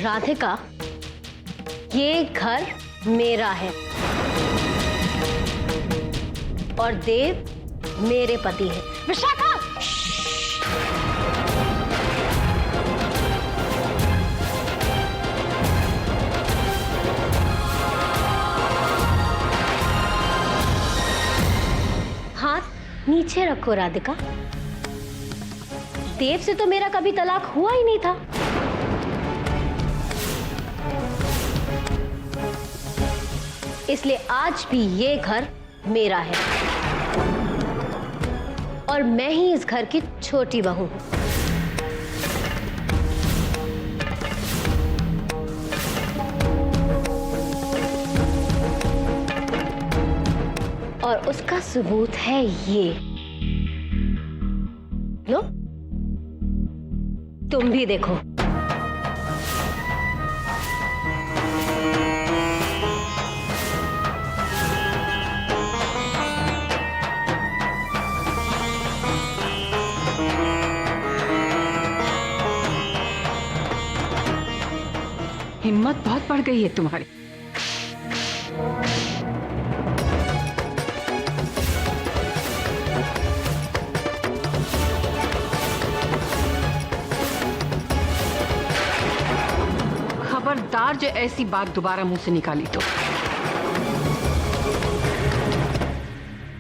राधिका, ये घर मेरा है और देव मेरे पति है। विशाखा! हाथ नीचे रखो राधिका। देव से तो मेरा कभी तलाक हुआ ही नहीं था। इसलिए आज भी ये घर मेरा है और मैं ही इस घर की छोटी बहू हूं। और उसका सबूत है ये लो, तुम भी देखो। हिम्मत बहुत बढ़ गई है तुम्हारी। खबरदार जो ऐसी बात दोबारा मुंह से निकाली तो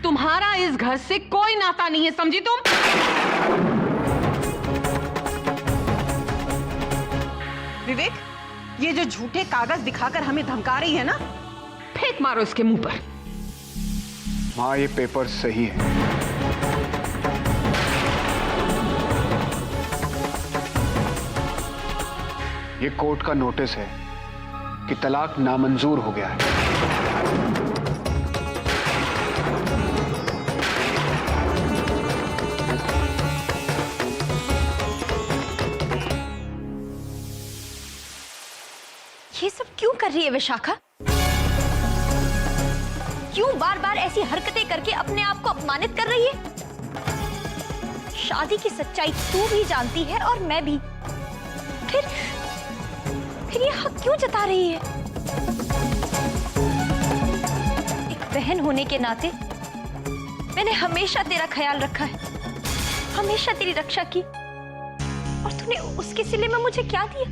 तुम्हारा इस घर से कोई नाता नहीं है, समझी तुम? विवेक, ये जो झूठे कागज दिखाकर हमें धमका रही है ना, फेंक मारो इसके मुंह पर। माँ, ये पेपर सही है। ये कोर्ट का नोटिस है कि तलाक नामंजूर हो गया है। ये सब क्यों कर रही है विशाखा? क्यों बार बार ऐसी हरकतें करके अपने आप को अपमानित कर रही है? शादी की सच्चाई तू भी जानती है और मैं भी। फिर ये हक क्यों जता रही है? एक बहन होने के नाते मैंने हमेशा तेरा ख्याल रखा है, हमेशा तेरी रक्षा की, और तूने उसके सिले में मुझे क्या दिया?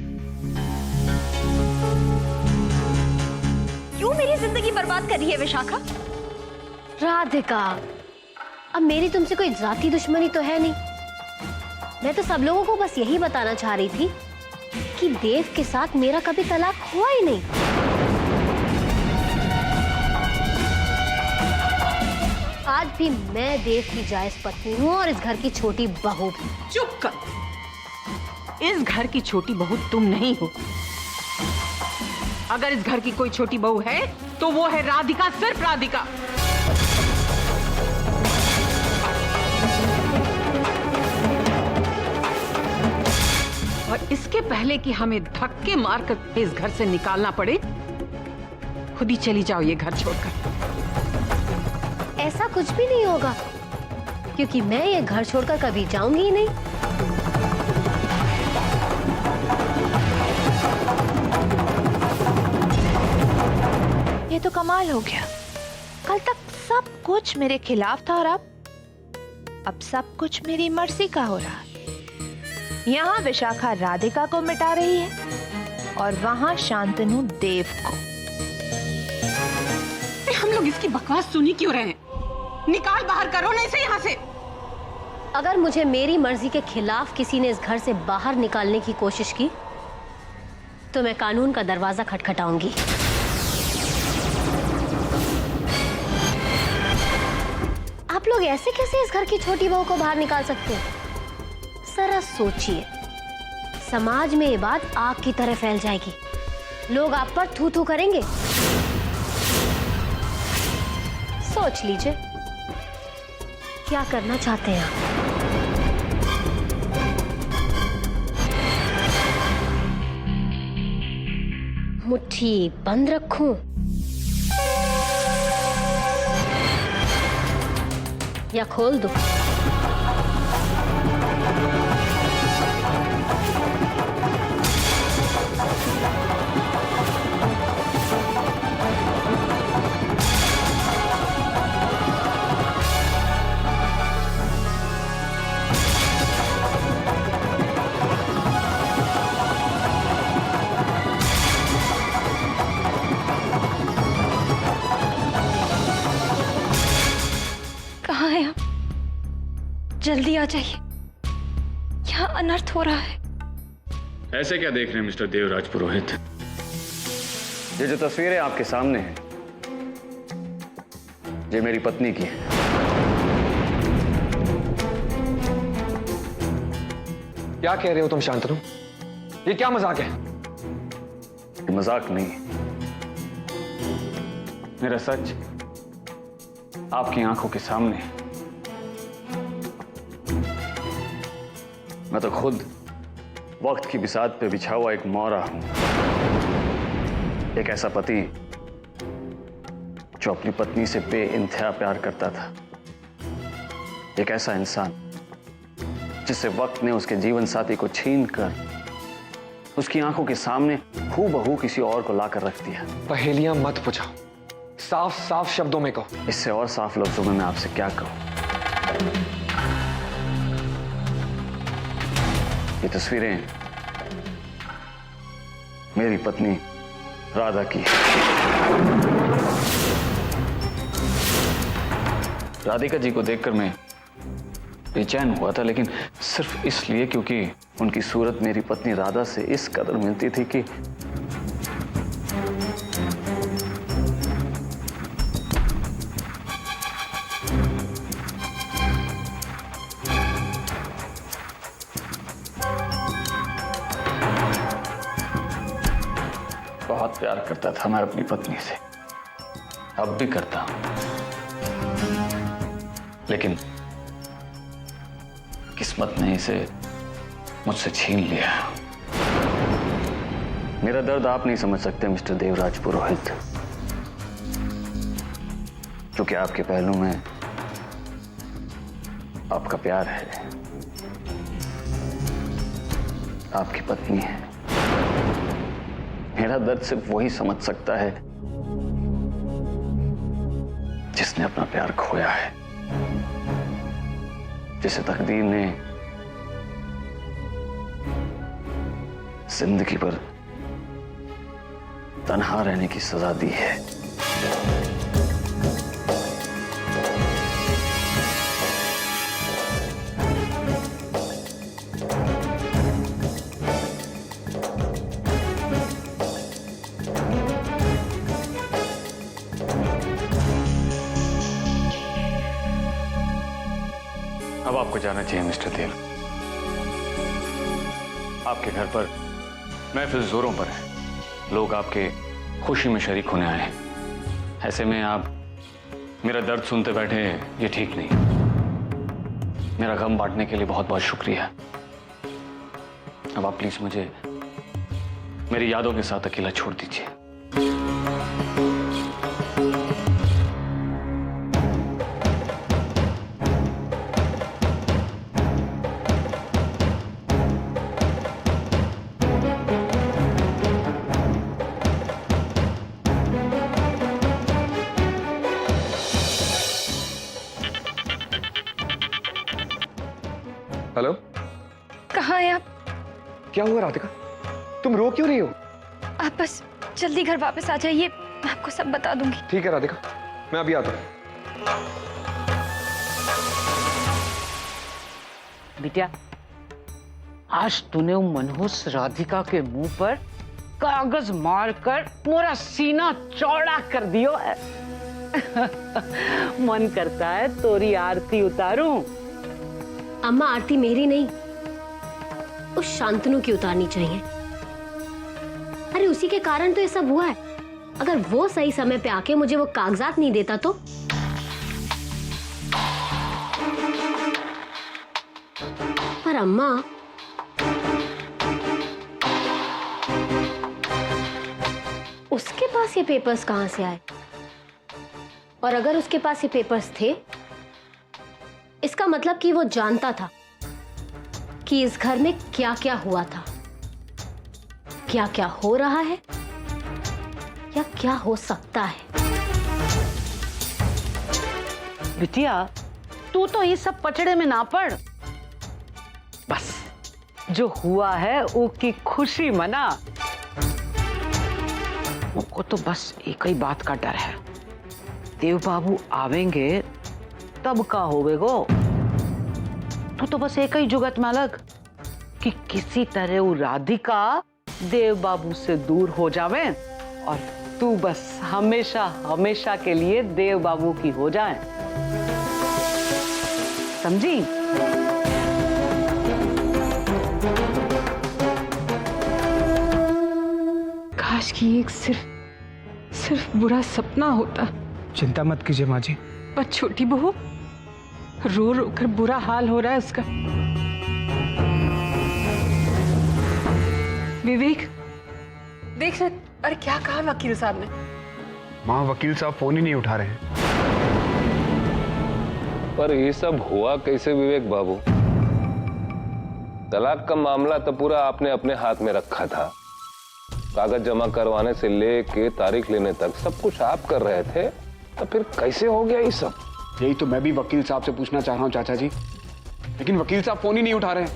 क्यों मेरी जिंदगी बर्बाद कर रही है विशाखा? राधिका, अब मेरी तुमसे कोई जाती दुश्मनी तो है नहीं। मैं तो सब लोगों को बस यही बताना चाह रही थी कि देव के साथ मेरा कभी तलाक हुआ ही नहीं। आज भी मैं देव की जायज पत्नी हूँ और इस घर की छोटी बहू भी। चुप कर। इस घर की छोटी बहू तुम नहीं हो। अगर इस घर की कोई छोटी बहू है तो वो है राधिका, सिर्फ राधिका। और इसके पहले कि हमें धक्के मारकर इस घर से निकालना पड़े, खुद ही चली जाओ ये घर छोड़कर। ऐसा कुछ भी नहीं होगा, क्योंकि मैं ये घर छोड़कर कभी जाऊंगी ही नहीं। ये तो कमाल हो गया। कल तक सब कुछ मेरे खिलाफ था और अब सब कुछ मेरी मर्जी का हो रहा है। यहाँ विशाखा राधिका को मिटा रही है और वहां शांतनु देव को। हम लोग इसकी बकवास सुनी क्यों रहे हैं? निकाल बाहर करो ना इसे यहाँ से। अगर मुझे मेरी मर्जी के खिलाफ किसी ने इस घर से बाहर निकालने की कोशिश की तो मैं कानून का दरवाजा खटखटाऊंगी। आप लोग ऐसे कैसे इस घर की छोटी बहू को बाहर निकाल सकते हैं? जरा सोचिए, समाज में ये बात आग की तरह फैल जाएगी। लोग आप पर थू थू करेंगे। सोच लीजिए क्या करना चाहते हैं आप। मुट्ठी बंद रखूं या खोल दूं? आ जाइए, यहाँ अनर्थ हो रहा है। ऐसे क्या देख रहे हैं मिस्टर देवराज पुरोहित? ये जो तस्वीरें आपके सामने हैं, ये मेरी पत्नी की है। क्या कह रहे हो तुम शांतनु? ये क्या मजाक है? ये मजाक नहीं है, मेरा सच आपकी आंखों के सामने है। मैं तो खुद वक्त की बिसात पे बिछा हुआ एक मौरा हूं, एक ऐसा पति जो अपनी पत्नी से बेइंतहा प्यार करता था, एक ऐसा इंसान जिसे वक्त ने उसके जीवन साथी को छीन कर उसकी आंखों के सामने हूबहू किसी और को लाकर रख दिया। पहेलियां मत पूछो, साफ साफ शब्दों में कहो। इससे और साफ लफ्जों में मैं आपसे क्या कहूं? ये तस्वीरें मेरी पत्नी राधा की है। राधिका जी को देखकर मैं बेचैन हुआ था, लेकिन सिर्फ इसलिए क्योंकि उनकी सूरत मेरी पत्नी राधा से इस कदर मिलती थी कि बहुत प्यार करता था मैं अपनी पत्नी से, अब भी करता हूं, लेकिन किस्मत ने इसे मुझसे छीन लिया। मेरा दर्द आप नहीं समझ सकते मिस्टर देवराज पुरोहित, क्योंकि आपके पहलू में आपका प्यार है, आपकी पत्नी है। मेरा दर्द सिर्फ वही समझ सकता है जिसने अपना प्यार खोया है, जिसे तकदीर ने जिंदगी पर तन्हा रहने की सजा दी है। अब आपको जाना चाहिए मिस्टर देव। आपके घर पर महफिल जोरों पर है, लोग आपके खुशी में शरीक होने आए हैं। ऐसे में आप मेरा दर्द सुनते बैठे, ये ठीक नहीं। मेरा गम बांटने के लिए बहुत बहुत शुक्रिया। अब आप प्लीज मुझे मेरी यादों के साथ अकेला छोड़ दीजिए। हेलो, कहाँ हैं आप? क्या हुआ राधिका? तुम रो क्यों रही हो? आप बस जल्दी घर वापस आ जाइए, मैं आपको सब बता दूंगी। ठीक है राधिका, मैं अभी आता हूँ। बिटिया, आज तूने वो मनहूस राधिका के मुंह पर कागज मारकर पूरा सीना चौड़ा कर दियो है। मन करता है तोरी आरती उतारूं। अम्मा, आरती मेरी नहीं, उस शांतनु की उतारनी चाहिए। अरे उसी के कारण तो ये सब हुआ है। अगर वो सही समय पे आके मुझे वो कागजात नहीं देता तो। पर अम्मा, उसके पास ये पेपर्स कहां से आए? और अगर उसके पास ये पेपर्स थे, इसका मतलब कि वो जानता था कि इस घर में क्या क्या हुआ था, क्या क्या हो रहा है या क्या हो सकता है। बिटिया, तू तो ये सब पचड़े में ना पड़। बस जो हुआ है उसकी खुशी मना। मुझको तो बस एक ही बात का डर है, देव बाबू आवेंगे तब का होवेगो। तू हमको तो बस एक ही जुगत मालक कि किसी तरह वो राधिका देव बाबू से दूर हो जावे और तू बस हमेशा हमेशा के लिए देव बाबू की हो जाए, समझी? काश कि एक सिर्फ बुरा सपना होता। चिंता मत कीजिए माँ जी। पर छोटी बहू रो रो कर बुरा हाल हो रहा है उसका। विवेक देख रहे, अरे क्या कहा वकील साहब ने? माँ वकील साहब फोन ही नहीं उठा रहे हैं। पर ये सब हुआ कैसे विवेक बाबू? तलाक का मामला तो पूरा आपने अपने हाथ में रखा था। कागज जमा करवाने से लेके तारीख लेने तक सब कुछ आप कर रहे थे, तो फिर कैसे हो गया ये सब? यही तो मैं भी वकील साहब से पूछना चाह रहा हूँ चाचा जी, लेकिन वकील साहब फोन ही नहीं उठा रहे हैं।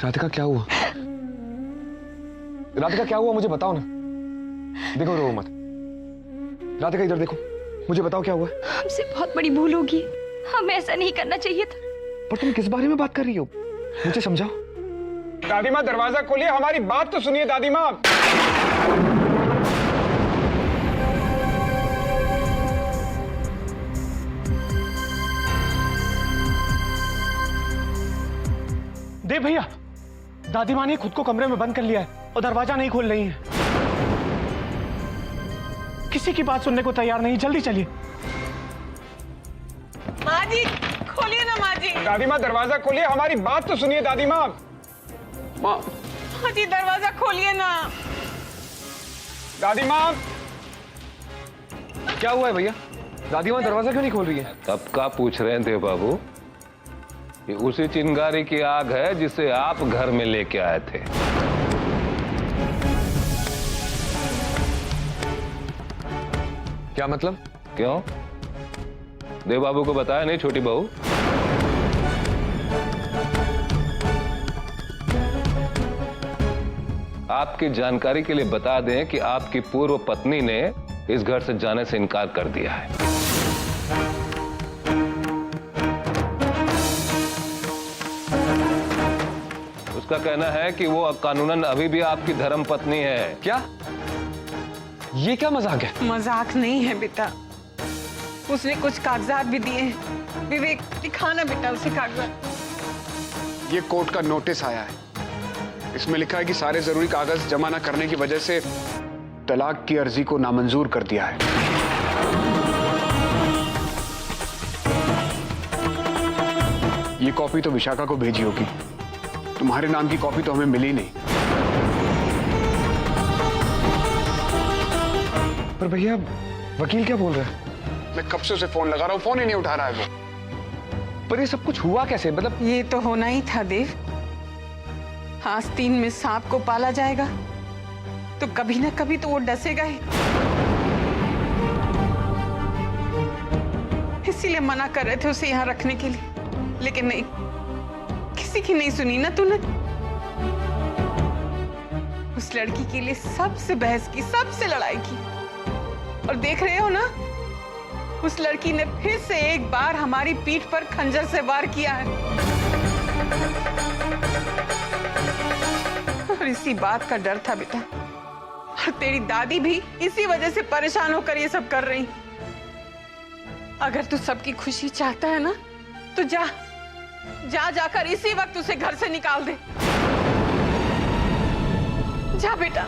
राधिका क्या हुआ? राधिका क्या हुआ मुझे बताओ ना। देखो रो मत। राधिका इधर देखो, मुझे बताओ क्या हुआ? हमसे बहुत बड़ी भूल होगी, हमें ऐसा नहीं करना चाहिए था। पर तुम किस बारे में बात कर रही हो? मुझे समझाओ। दादी माँ दरवाजा खोलिए, हमारी बात तो सुनिए दादी माँ। देव भैया, दादी माँ ने खुद को कमरे में बंद कर लिया है और दरवाजा नहीं खोल रही है। किसी की बात सुनने को तैयार नहीं, जल्दी चलिए। माँ जी खोलिए ना माँ जी। दादी माँ दरवाजा खोलिए, हमारी बात तो सुनिए दादी माँ। माँ माँ जी दरवाजा खोलिए ना। दादी माँ क्या हुआ है भैया? दादी माँ दरवाजा क्यों नहीं खोल रही है? तब का पूछ रहे थे बाबू? ये उसी चिंगारी की आग है जिसे आप घर में लेके आए थे। क्या मतलब? क्यों? देव बाबू को बताया नहीं छोटी बहू? आपकी जानकारी के लिए बता दें कि आपकी पूर्व पत्नी ने इस घर से जाने से इनकार कर दिया है। उसका कहना है कि वो कानूनन अभी भी आपकी धर्म पत्नी है। क्या? ये क्या मजाक है? मजाक नहीं है बेटा, उसने कुछ कागजात भी दिए हैं। विवेक दिखाना बेटा उसे कागजात। ये कोर्ट का नोटिस आया है, इसमें लिखा है कि सारे जरूरी कागज जमा न करने की वजह से तलाक की अर्जी को नामंजूर कर दिया है। ये कॉपी तो विशाखा को भेजी होगी, तुम्हारे नाम की कॉपी तो हमें मिली नहीं। पर भैया वकील क्या बोल रहा है? मैं कब से उसे फोन लगा रहा हूं, फोन ही नहीं उठा रहा है वो। पर ये सब कुछ हुआ कैसे? मतलब ये तो होना ही था देव। आस्तीन में सांप को पाला जाएगा तो कभी ना कभी तो वो डसेगा ही। इसीलिए मना कर रहे थे उसे यहाँ रखने के लिए, लेकिन नहीं, किसी की नहीं सुनी ना तूने। उस लड़की के लिए सबसे बहस की, सबसे लड़ाई की, और देख रहे हो ना, उस लड़की ने फिर से एक बार हमारी पीठ पर खंजर से वार किया है। और इसी बात का डर था बेटा, और तेरी दादी भी इसी वजह से परेशान होकर ये सब कर रही। अगर तू सबकी खुशी चाहता है ना, तो जाकर इसी वक्त उसे घर से निकाल दे। जा बेटा।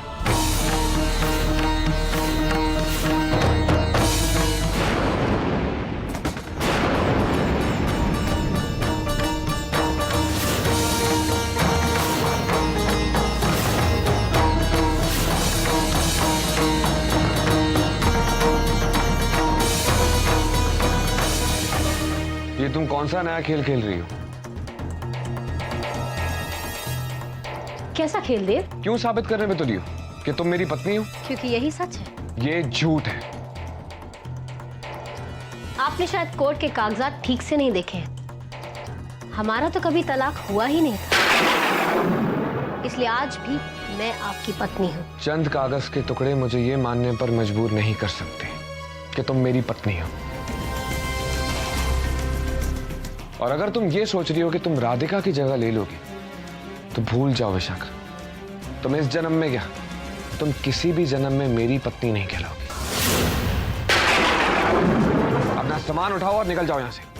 ये तुम कौन सा नया खेल खेल रही हो? कैसा खेल देव? क्यों साबित करने में तो रही हो कि तुम मेरी पत्नी हो? क्योंकि यही सच है। ये झूठ है। आपने शायद कोर्ट के कागजात ठीक से नहीं देखे हैं। हमारा तो कभी तलाक हुआ ही नहीं था, इसलिए आज भी मैं आपकी पत्नी हूँ। चंद कागज के टुकड़े मुझे ये मानने पर मजबूर नहीं कर सकते कि तुम मेरी पत्नी हो। और अगर तुम ये सोच रही हो कि तुम राधिका की जगह ले लोगे तो भूल जाओ विशाखा, तुम इस जन्म में क्या, तुम किसी भी जन्म में मेरी पत्नी नहीं कहलाओगी। अपना सामान उठाओ और निकल जाओ यहां से।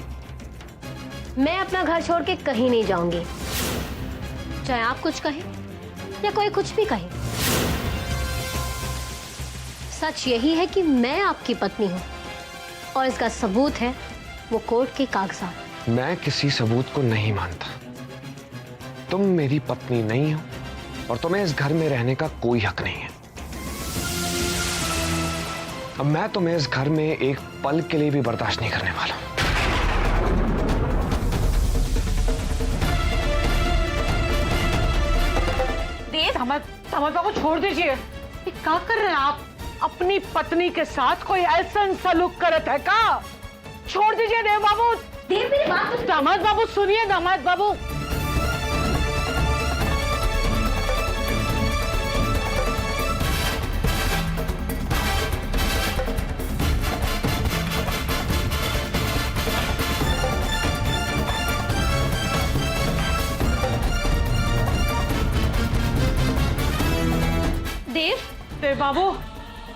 मैं अपना घर छोड़ के कहीं नहीं जाऊंगी, चाहे आप कुछ कहें या कोई कुछ भी कहे। सच यही है कि मैं आपकी पत्नी हूं और इसका सबूत है वो कोर्ट के कागजात। मैं किसी सबूत को नहीं मानता। तुम मेरी पत्नी नहीं हो और तुम्हें इस घर में रहने का कोई हक नहीं है। अब मैं तुम्हें इस घर में एक पल के लिए भी बर्दाश्त नहीं करने वाला। समझ बाबू छोड़ दीजिए। ये क्या कर रहे हैं आप? अपनी पत्नी के साथ कोई ऐसा सलूक करत है का? छोड़ दीजिए देव बाबू। देव मेरी बात तो दामाद बाबू सुनिए, दामाद बाबू।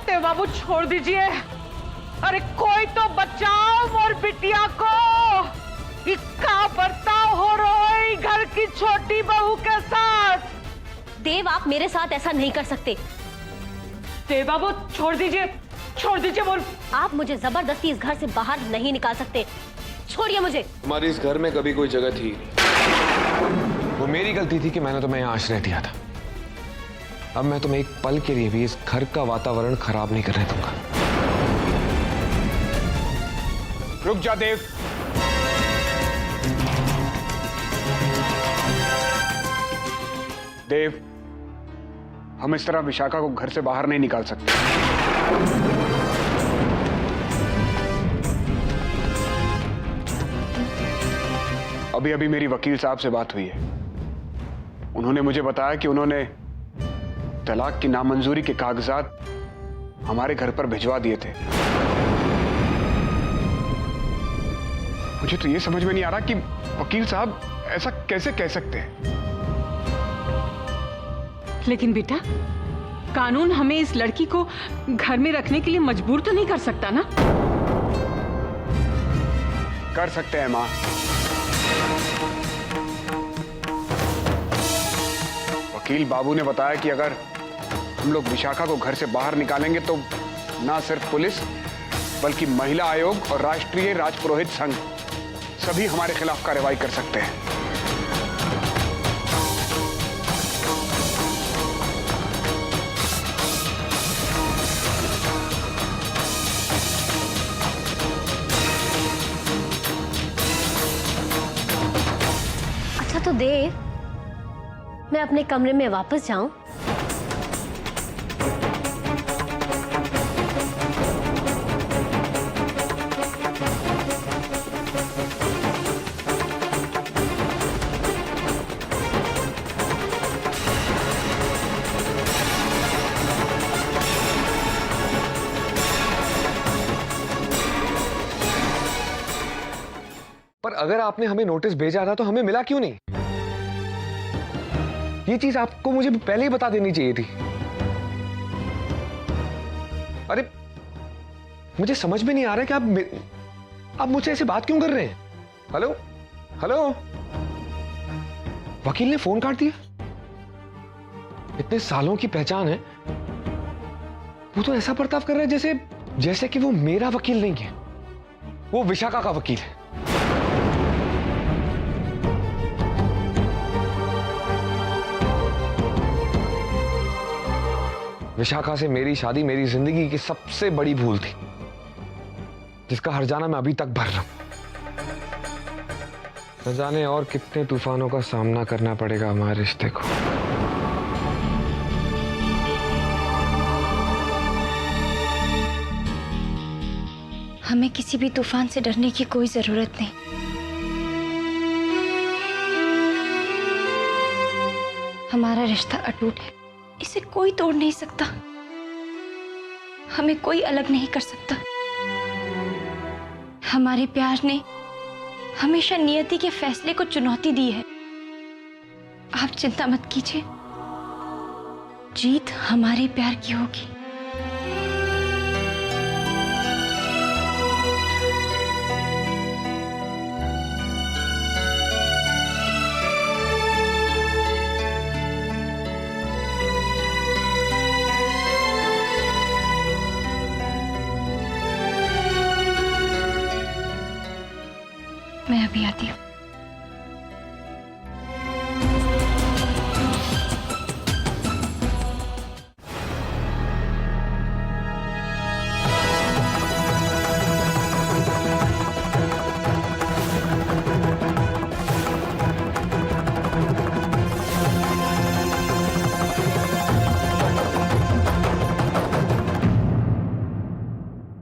देव बाबू छोड़ दीजिए। अरे कोई तो बचाओ मोर बिटिया को। इसका बर्ताव हो रहा है घर की छोटी बहू के साथ। देव आप मेरे साथ ऐसा नहीं कर सकते। देव बाबू छोड़ दीजिए मोर। आप मुझे जबरदस्ती इस घर से बाहर नहीं निकाल सकते। छोड़िए मुझे। हमारी इस घर में कभी कोई जगह थी नहीं। वो मेरी गलती थी कि मैंने तुम्हें यहाँ आश्रय दिया था। अब मैं तुम्हें एक पल के लिए भी इस घर का वातावरण खराब नहीं करने दूंगा। रुक जा देव। देव, हम इस तरह विशाखा को घर से बाहर नहीं निकाल सकते। अभी अभी मेरी वकील साहब से बात हुई है। उन्होंने मुझे बताया कि उन्होंने तलाक की नामंजूरी के कागजात हमारे घर पर भिजवा दिए थे। मुझे तो ये समझ में नहीं आ रहा कि वकील साहब ऐसा कैसे कह सकते हैं। लेकिन बेटा, कानून हमें इस लड़की को घर में रखने के लिए मजबूर तो नहीं कर सकता ना? कर सकते हैं मां। वकील बाबू ने बताया कि अगर हम लोग विशाखा को घर से बाहर निकालेंगे तो ना सिर्फ पुलिस बल्कि महिला आयोग और राष्ट्रीय राजपुरोहित संघ सभी हमारे खिलाफ कार्रवाई कर सकते हैं। अच्छा तो देव, मैं अपने कमरे में वापस जाऊं? पर अगर आपने हमें नोटिस भेजा था तो हमें मिला क्यों नहीं? ये चीज आपको मुझे पहले ही बता देनी चाहिए थी। अरे मुझे समझ में नहीं आ रहा कि आप मुझसे ऐसे बात क्यों कर रहे हैं? हेलो हेलो, वकील ने फोन काट दिया। इतने सालों की पहचान है, वो तो ऐसा बर्ताव कर रहा है जैसे कि वो मेरा वकील नहीं है, वो विशाखा का वकील है। विशाखा से मेरी शादी मेरी जिंदगी की सबसे बड़ी भूल थी, जिसका हर्जाना मैं अभी तक भर रहा हूं। न जाने और कितने तूफानों का सामना करना पड़ेगा हमारे रिश्ते को। हमें किसी भी तूफान से डरने की कोई जरूरत नहीं। हमारा रिश्ता अटूट है, इसे कोई तोड़ नहीं सकता, हमें कोई अलग नहीं कर सकता। हमारे प्यार ने हमेशा नियति के फैसले को चुनौती दी है। आप चिंता मत कीजिए, जीत हमारे प्यार की होगी। मैं अभी आती हूँ।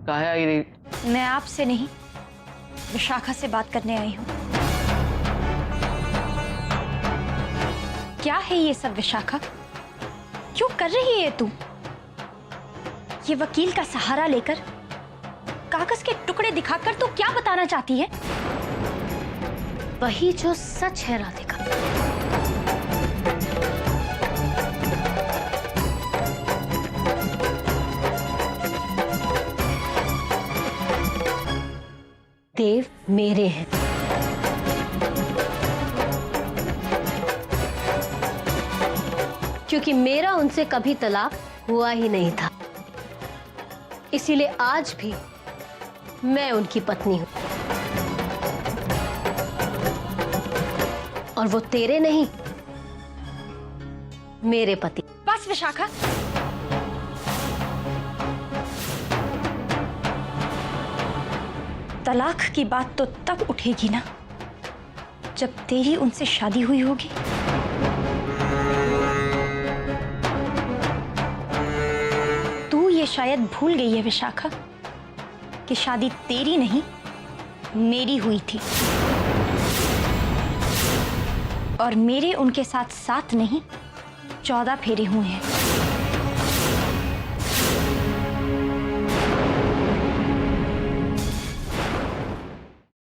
कहाँ आई रही? मैं आपसे नहीं, विशाखा से बात करने आई हूँ। क्या है ये सब विशाखा? क्यों कर रही है तू? ये वकील का सहारा लेकर, कागज के टुकड़े दिखाकर तू क्या बताना चाहती है? वही जो सच है राधिका। देव मेरे हैं। क्योंकि मेरा उनसे कभी तलाक हुआ ही नहीं था, इसीलिए आज भी मैं उनकी पत्नी हूं। और वो तेरे नहीं, मेरे पति। बस विशाखा, तलाक की बात तो तब उठेगी ना जब तेरी उनसे शादी हुई होगी। तू ये शायद भूल गई है विशाखा कि शादी तेरी नहीं मेरी हुई थी, और मेरे उनके साथ 7 नहीं 14 फेरे हुए हैं।